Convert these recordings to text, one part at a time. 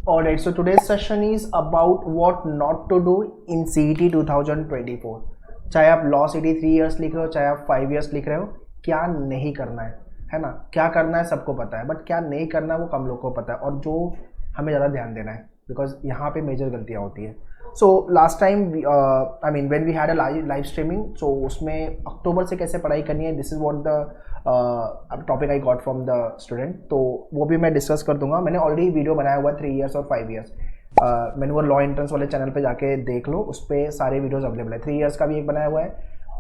Alright, so today's session is about what not to do in CET 2024. चाहे आप law CET 3 years लिख रहे हो, चाहे आप 5 इयर्स लिख रहे हो, क्या नहीं करना है ना? क्या करना है सबको पता है, बट क्या नहीं करना है वो कम लोग को पता है, और जो हमें ज़्यादा ध्यान देना है, बिकॉज यहाँ पे मेजर गलतियाँ होती है. So last time I mean when we had a live streaming, so उसमें अक्टूबर से कैसे पढ़ाई करनी है, this is what the topic I got from the student. तो वो भी मैं डिस्कस कर दूंगा. मैंने ऑलरेडी वीडियो बनाया हुआ है 3 इयर्स और 5 इयर्स. मैंने वो लॉ एंट्रेंस वाले चैनल पे जाके देख लो, उस पर सारे वीडियोस अवेलेबल है. 3 इयर्स का भी एक बनाया हुआ है.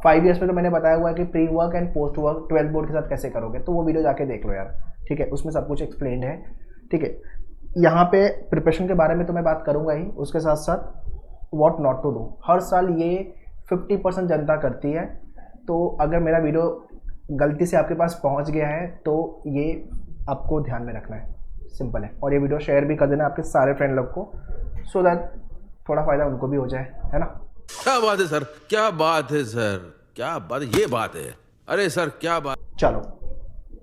5 इयर्स में तो मैंने बताया हुआ है कि pre work and post work 12th board के साथ कैसे करोगे, तो वो वीडियो जाके देख लो यार. ठीक है, उसमें सब कुछ एक्सप्लेन्ड है. ठीक है, यहाँ पे प्रिपरेशन के बारे में तो मैं बात करूँगा ही, उसके साथ साथ व्हाट नॉट टू डू. हर साल ये 50% जनता करती है, तो अगर मेरा वीडियो गलती से आपके पास पहुंच गया है तो ये आपको ध्यान में रखना है. सिंपल है. और ये वीडियो शेयर भी कर देना आपके सारे फ्रेंड लोग को, सो दैट थोड़ा फ़ायदा उनको भी हो जाए, है ना? क्या बात है सर, क्या बात है सर, क्या बात, ये बात है. अरे सर क्या बात. चलो,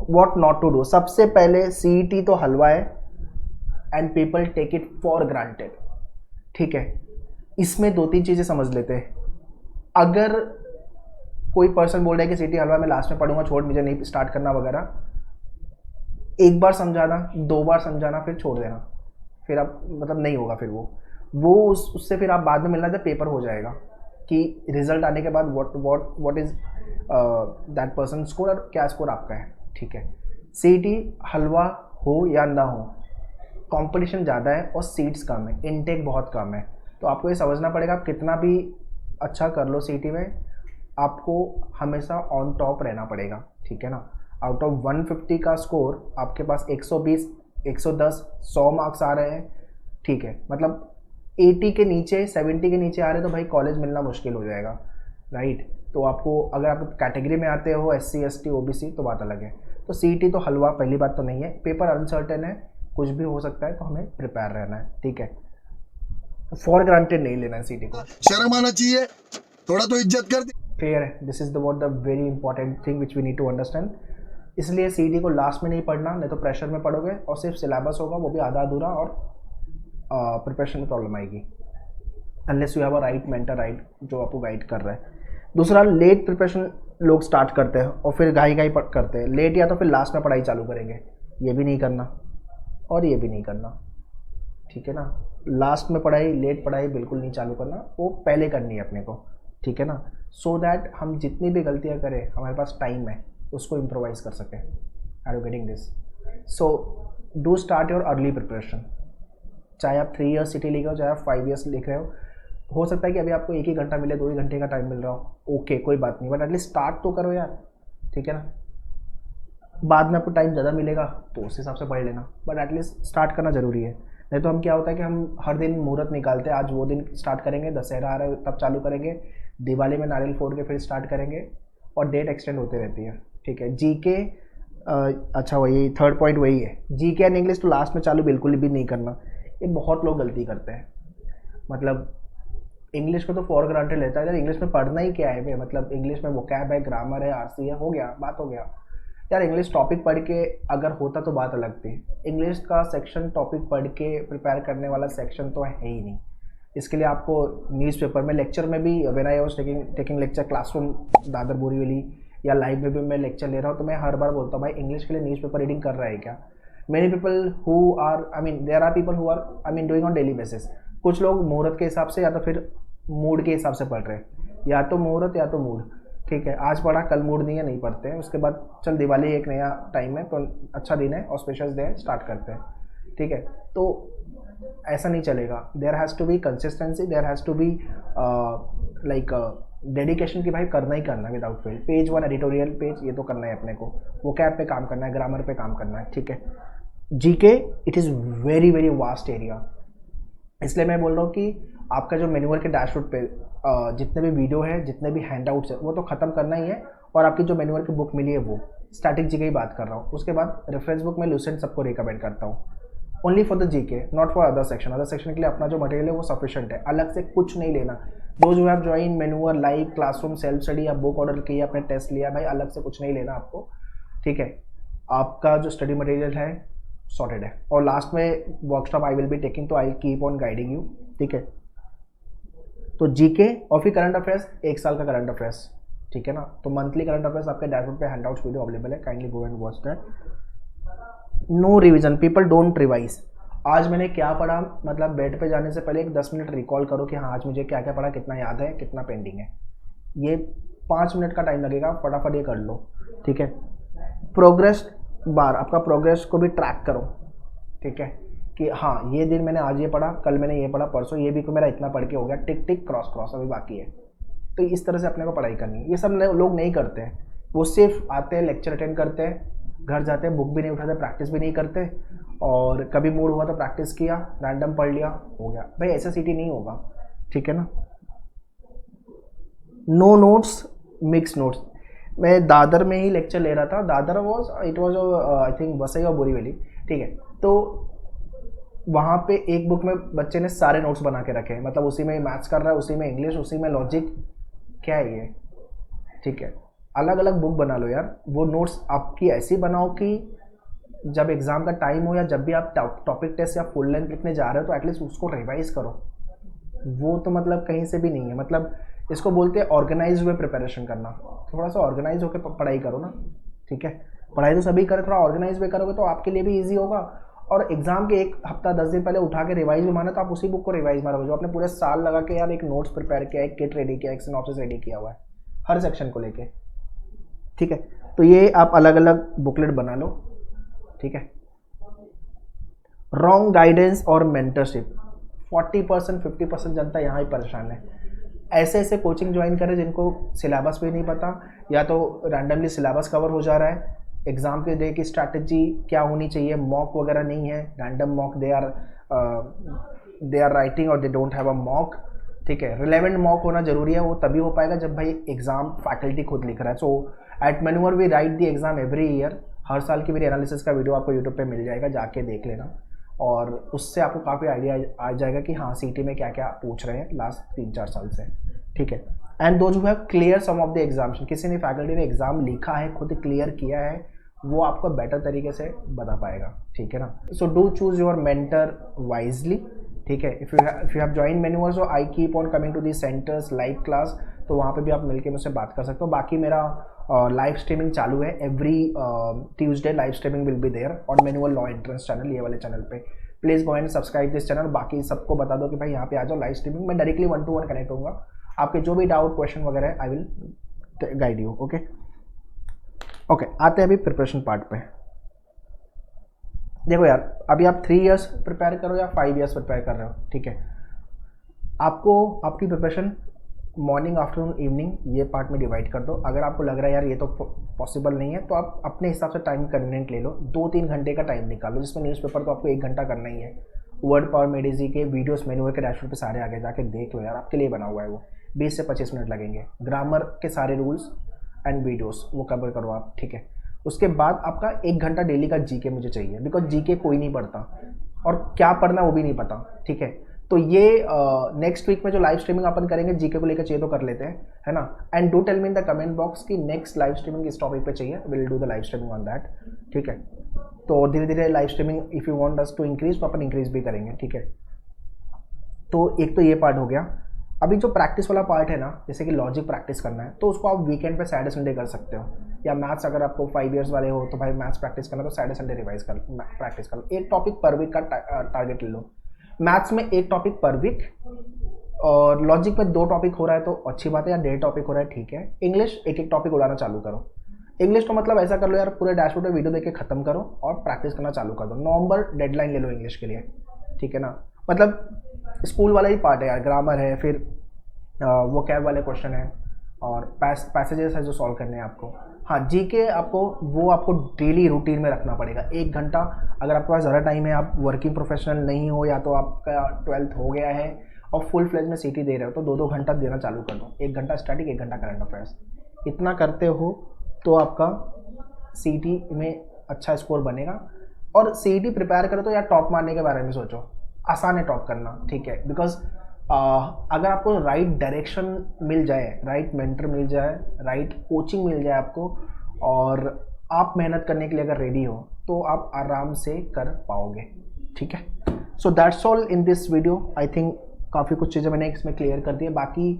व्हाट नॉट टू डू. सबसे पहले CET तो हलवा है and people take it for granted. ठीक है, इसमें 2-3 चीज़ें समझ लेते हैं. अगर कोई पर्सन बोल रहा है कि CET हलवा मैं लास्ट में पढ़ूंगा, छोड़, मुझे नहीं स्टार्ट करना वगैरह, एक बार समझाना, 2 बार समझाना, फिर छोड़ देना, फिर आप मतलब नहीं होगा. फिर वो उससे फिर आप बाद में मिलना जब पेपर हो जाएगा कि रिजल्ट आने के बाद what is that person score और क्या स्कोर आपका है. ठीक है, CET हलवा हो या ना हो, कंपटीशन ज़्यादा है और सीट्स कम है, इनटेक बहुत कम है. तो आपको ये समझना पड़ेगा, आप कितना भी अच्छा कर लो CET में, आपको हमेशा ऑन टॉप रहना पड़ेगा. ठीक है ना? आउट ऑफ 150 का स्कोर आपके पास 120, 110, 100 मार्क्स आ रहे हैं. ठीक है, मतलब 80 के नीचे, 70 के नीचे आ रहे हैं तो भाई कॉलेज मिलना मुश्किल हो जाएगा, राइट? तो आपको, अगर आप कैटेगरी में आते हो SC ST OBC तो बात अलग है. तो CET तो हलवा पहली बात तो नहीं है. पेपर अनसर्टेन है, कुछ भी हो सकता है, तो हमें प्रिपेयर रहना है. ठीक है, फॉर ग्रांटेड नहीं लेना है CET को. शर्म आना चाहिए, थोड़ा तो इज्जत कर. फेयर है. This is the very important thing which we need to understand. इसलिए CET को लास्ट में नहीं पढ़ना, नहीं तो प्रेशर में पढ़ोगे और सिर्फ सिलेबस होगा, वो भी आधा अधूरा, और प्रिपरेशन में प्रॉब्लम आएगी unless you have a right mentor, right, जो आपको गाइड कर रहा है. दूसरा, लेट प्रिपरेशन लोग स्टार्ट करते हैं और फिर घाई करते हैं. लेट या तो फिर लास्ट में पढ़ाई चालू करेंगे, ये भी नहीं करना और ये भी नहीं करना. ठीक है ना? लास्ट में पढ़ाई, लेट पढ़ाई बिल्कुल नहीं चालू करना, वो पहले करनी है अपने को. ठीक है ना? सो दैट हम जितनी भी गलतियाँ करें, हमारे पास टाइम है, उसको इम्प्रोवाइज कर सकें. Are you getting this? So do start your early preparation. चाहे आप 3 इयर्स CET लिख रहे हो, चाहे आप 5 इयर्स लिख रहे हो सकता है कि अभी आपको 1 ही घंटा मिले, 2 ही घंटे का टाइम मिल रहा हो, ओके, कोई बात नहीं, बट एटलीस्ट स्टार्ट तो करो यार. ठीक है ना? बाद में आपको टाइम ज़्यादा मिलेगा तो उस हिसाब से पढ़ लेना, बट एटलीस्ट स्टार्ट करना ज़रूरी है. नहीं तो हम क्या होता है कि हम हर दिन मुहूर्त निकालते हैं, आज वो दिन स्टार्ट करेंगे, दशहरा आ रहा है तब चालू करेंगे, दिवाली में नारियल फोड़ के फिर स्टार्ट करेंगे, और डेट एक्सटेंड होती रहती है. ठीक है, GK, अच्छा वही थर्ड पॉइंट वही है, GK एंड इंग्लिश तो लास्ट में चालू बिल्कुल भी नहीं करना. ये बहुत लोग गलती करते हैं. मतलब इंग्लिश को तो फॉर ग्रांटेड लेता है यार. इंग्लिश में पढ़ना ही क्या है भाई? मतलब इंग्लिश में वोकैब है, ग्रामर है, RC है, हो गया, बात हो गया यार. इंग्लिश टॉपिक पढ़ के अगर होता तो बात अलग थी. इंग्लिश का सेक्शन टॉपिक पढ़ के प्रिपेयर करने वाला सेक्शन तो है ही नहीं. इसके लिए आपको न्यूज़पेपर में, लेक्चर में भी, when I was taking lecture classroom Dadar Borivali या लाइव में भी मैं लेक्चर ले रहा हूँ, तो मैं हर बार बोलता हूँ भाई इंग्लिश के लिए न्यूज़पेपर रीडिंग कर रहा है क्या? Many people who are, I mean there are people who are, I mean doing on daily basis. कुछ लोग मुहूर्त के हिसाब से या तो फिर मूड के हिसाब से पढ़ रहे हैं, या तो मुहूर्त या तो मूड. ठीक है, आज पढ़ा कल मूड नहीं है, नहीं पढ़ते हैं. उसके बाद चल दिवाली एक नया टाइम है तो अच्छा दिन है, ऑस्पिशियस डे है, स्टार्ट करते हैं. ठीक है, तो ऐसा नहीं चलेगा. There has to be consistency, there has to be like dedication की भाई करना ही करना है without fail. Page 1 editorial page, ये तो करना है अपने को. वोकैब पे काम करना है, ग्रामर पे काम करना है. ठीक है, GK it is very very vast area. इसलिए मैं बोल रहा हूँ कि आपका जो मेन्यूअर के डैशबोर्ड पे जितने भी वीडियो है, जितने भी हैंडआउट्स है, वो तो ख़त्म करना ही है. और आपकी जो मेन्यूअर की बुक मिली है, वो स्टैटिक GK की बात कर रहा हूँ. उसके बाद रेफरेंस बुक में लूसेंट सबको रिकमेंड करता हूँ, only for the GK, not for other section. Other section के लिए अपना जो मटेरियल है वो सफिशिएंट है, अलग से कुछ नहीं लेना. Those who have join Manuar, live classroom, self study या बुक ऑर्डर किया, अपने टेस्ट लिया, भाई अलग से कुछ नहीं लेना आपको. ठीक है, आपका जो स्टडी मटेरियल है सॉर्टेड है। और लास्ट में workshop I will be taking, तो I keep on guiding you, ठीक है। तो जीके और फिर करंट अफेयर्स, 1 साल का करंट अफेयर्स, ठीक है ना। तो मंथली करंट अफेयर्स आपके डैशबोर्ड पे हैंडआउट्स वीडियो अवेलेबल है, kindly go and watch that. No revision, people don't revise. आज मैंने क्या पढ़ा, मतलब बेड पे जाने से पहले एक 10 मिनट रिकॉल करो कि हाँ आज मुझे क्या क्या पढ़ा, कितना याद है, कितना पेंडिंग है। ये 5 मिनट का टाइम लगेगा, फटाफट ये कर लो, ठीक है। प्रोग्रेस बार, आपका प्रोग्रेस को भी ट्रैक करो, ठीक है, कि हाँ ये दिन मैंने आज ये पढ़ा, कल मैंने ये पढ़ा, परसों ये भी को मेरा इतना पढ़ के हो गया, टिक टिक क्रॉस क्रॉस अभी बाकी है। तो इस तरह से अपने को पढ़ाई करनी है। ये सब लोग नहीं करते हैं, वो सिर्फ आते हैं, लेक्चर अटेंड करते हैं, घर जाते हैं, बुक भी नहीं उठाते, प्रैक्टिस भी नहीं करते, और कभी मूड हुआ तो प्रैक्टिस किया, रैंडम पढ़ लिया, हो गया। भाई ऐसा सीटी नहीं होगा, ठीक है ना। No notes, mix notes. मैं दादर में ही लेक्चर ले रहा था, Dadar it was I think Vasai और बोरीवली, ठीक है। तो वहाँ पे एक बुक में बच्चे ने सारे नोट्स बना के रखे हैं, मतलब उसी में मैथ्स कर रहा है, उसी में इंग्लिश, उसी में लॉजिक, क्या है ये, ठीक है। अलग अलग बुक बना लो यार। वो नोट्स आपकी ऐसी बनाओ कि जब एग्ज़ाम का टाइम हो या जब भी आप टॉपिक टेस्ट या फुल लेंथ लिखने जा रहे हो तो एटलीस्ट उसको रिवाइज करो। वो तो मतलब कहीं से भी नहीं है, मतलब इसको बोलते हैं ऑर्गेनाइज हुए प्रिपरेशन करना। थोड़ा सा ऑर्गेनाइज होकर पढ़ाई करो ना, ठीक है। पढ़ाई तो सभी करें, थोड़ा ऑर्गेनाइज हुए करोगे तो आपके लिए भी ईजी होगा। और एग्जाम के 1 हफ्ता 10 दिन पहले उठा के रिवाइज भी माना तो आप उसी बुक को रिवाइज मारोगे जो आपने पूरे साल लगा के यार एक नोट्स प्रिपेयर किया, एक किट रेडी किया, एक सिनॉप्सिस रेडी किया हुआ है हर सेक्शन को लेके, ठीक है। तो ये आप अलग अलग बुकलेट बना लो, ठीक है। रॉन्ग गाइडेंस और मेंटरशिप, 40% 50% जनता यहाँ ही परेशान है। ऐसे ऐसे कोचिंग ज्वाइन करें जिनको सिलेबस भी नहीं पता, या तो रैंडमली सिलेबस कवर हो जा रहा है, एग्ज़ाम के डे की स्ट्रैटेजी क्या होनी चाहिए, मॉक वगैरह नहीं है, random mock they are writing और they don't have a mock, ठीक है। रिलेवेंट मॉक होना जरूरी है, वो तभी हो पाएगा जब भाई एग्जाम फैकल्टी खुद लिख रहा है। So at Manuar we write the exam every year. हर साल की मेरी एनालिसिस का वीडियो आपको यूट्यूब पे मिल जाएगा, जाके देख लेना, और उससे आपको काफ़ी आइडिया आ जाएगा कि हाँ सीटी में क्या क्या पूछ रहे हैं लास्ट 3-4 साल से, ठीक है। And those who have clear some of the exams, किसी ने फैकल्टी ने एग्जाम लिखा है, खुद क्लियर किया है, वो आपको बेटर तरीके से बता पाएगा, ठीक है ना। So do choose your mentor wisely, ठीक है। If you have join Manual, so I keep on coming to the centres live class, तो वहाँ पे भी आप मिलके मुझसे बात कर सकते हो। बाकी मेरा लाइव स्ट्रीमिंग चालू है, every Tuesday live streaming will be there on Manual law entrance channel, ये वाले चैनल पे। Please go and subscribe this channel. बाकी सबको बता दो कि भाई यहाँ पे आ जाओ लाइव स्ट्रीमिंग में, डायरेक्टली 1-to-1 कनेक्ट होऊंगा। आपके जो भी डाउट क्वेश्चन वगैरह है I will guide you, okay. Okay, आते हैं अभी प्रिपरेशन पार्ट पे। देखो यार, अभी आप 3 इयर्स प्रिपेयर करो या 5 इयर्स प्रिपेयर कर रहे हो, ठीक है। आपको आपकी प्रिपरेशन मॉर्निंग, आफ्टरनून, इवनिंग ये पार्ट में डिवाइड कर दो। अगर आपको लग रहा है यार ये तो पॉसिबल नहीं है, तो आप अपने हिसाब से टाइम कन्वीनियंट ले लो, 2-3 घंटे का टाइम निकालो, जिसमें न्यूज़पेपर तो आपको 1 घंटा करना ही है। वर्ड पावर मेडिजी के वीडियोस मैनुअल के डैशबोर्ड पे सारे आगे जाके देख लो यार, आपके लिए बना हुआ है वो। 20 से 25 मिनट लगेंगे। ग्रामर के सारे रूल्स एंड वीडियोस वो कवर करो आप, ठीक है। उसके बाद आपका 1 घंटा डेली का जीके मुझे चाहिए, बिकॉज जीके कोई नहीं पढ़ता और क्या पढ़ना वो भी नहीं पता, ठीक है। तो ये नेक्स्ट वीक में जो लाइव स्ट्रीमिंग अपन करेंगे जीके को लेकर चाहिए तो कर लेते हैं, है ना। And do tell me in the comment box कि नेक्स्ट लाइव स्ट्रीमिंग इस टॉपिक पे चाहिए, will do the live streaming on that, ठीक है। तो धीरे धीरे live streaming if you want us to increase तो अपन इंक्रीज भी करेंगे, ठीक है। तो एक तो ये पार्ट हो गया। अभी जो प्रैक्टिस वाला पार्ट है ना, जैसे कि लॉजिक प्रैक्टिस करना है, तो उसको आप वीकेंड पे सैटरडे संडे कर सकते हो, या मैथ्स अगर आपको 5 इयर्स वाले हो तो भाई मैथ्स प्रैक्टिस करना तो सैटरडे संडे रिवाइज कर प्रैक्टिस कर लो। एक टॉपिक पर वीक का टारगेट ले लो। मैथ्स में 1 टॉपिक पर वीक, और लॉजिक में 2 टॉपिक हो रहा है तो अच्छी बात है, या 1.5 टॉपिक हो रहा है, ठीक है। इंग्लिश 1-1 टॉपिक उड़ाना चालू करो। इंग्लिश तो मतलब ऐसा कर लो यार, पूरे डैशबोर्ड पे वीडियो देख के खत्म करो और प्रैक्टिस करना चालू कर दो। नवंबर डेडलाइन ले लो इंग्लिश के लिए, ठीक है ना। मतलब स्कूल वाला ही पार्ट है यार, ग्रामर है, फिर वो कैब वाले क्वेश्चन है, और पैसेजेस है जो सॉल्व करने हैं आपको। हाँ, जीके आपको डेली रूटीन में रखना पड़ेगा। 1 घंटा, अगर आपके पास ज़्यादा टाइम है, आप वर्किंग प्रोफेशनल नहीं हो, या तो आपका 12th हो गया है और फुल फ्लेज में सीटी दे रहे हो, तो 2-2 घंटा देना चालू कर दो। 1 घंटा स्टैटिक, 1 घंटा करंट अफेयर्स। इतना करते हो तो आपका सीटी में अच्छा स्कोर बनेगा। और सीटी प्रिपेयर करो तो यार टॉप मारने के बारे में सोचो, आसान है टॉप करना, ठीक है। बिकॉज अगर आपको राइट डायरेक्शन मिल जाए, राइट मेंटर मिल जाए, राइट कोचिंग मिल जाए आपको, और आप मेहनत करने के लिए अगर रेडी हो तो आप आराम से कर पाओगे, ठीक है। So that's all in this video. I think काफ़ी कुछ चीज़ें मैंने इसमें क्लियर कर दी है। बाकी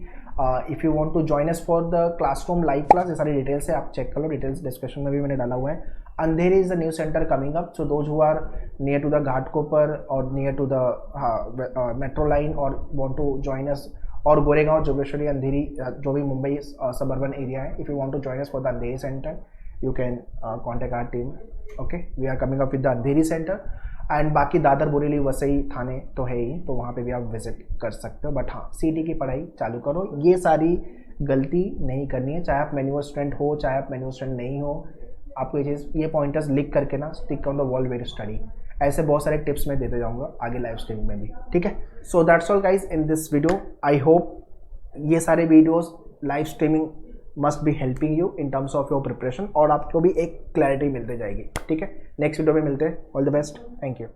if you want to join us for the classroom live class, ये सारी डिटेल्स है, आप चेक कर लो, डिटेल्स डिस्क्रिप्शन में भी मैंने डाला हुआ है। Andheri is the new centre coming up, so those who are near to the Ghatkopar और near to the metro line और वांट टू जॉइन अस, और गोरेगांव, जोगेश्वरी, अंधेरी, जो भी मुंबई सबर्बन एरिया है, if you want to join us for the Andheri centre, you can contact our team. Okay, we are coming up with the Andheri centre, and बाकी दादर, बोरीवली, वसई, थाने तो है ही, तो वहाँ पे भी आप विजिट कर सकते हो। बट हाँ, सीटी की पढ़ाई चालू करो, ये सारी गलती नहीं करनी है, चाहे आप मैनुअल स्टूडेंट हो चाहे आप मैनुअल स्टूडेंट नहीं हो। आपको ये चीज़, ये पॉइंटर्स लिख करके ना stick on the wall where study, ऐसे बहुत सारे टिप्स मैं देते जाऊँगा आगे लाइव स्ट्रीमिंग में भी, ठीक है। So that's all guys in this video. I hope ये सारे videos live streaming must be helping you in terms of your preparation, और आपको भी एक क्लैरिटी मिलते जाएगी, ठीक है। नेक्स्ट वीडियो में मिलते हैं। All the best, thank you.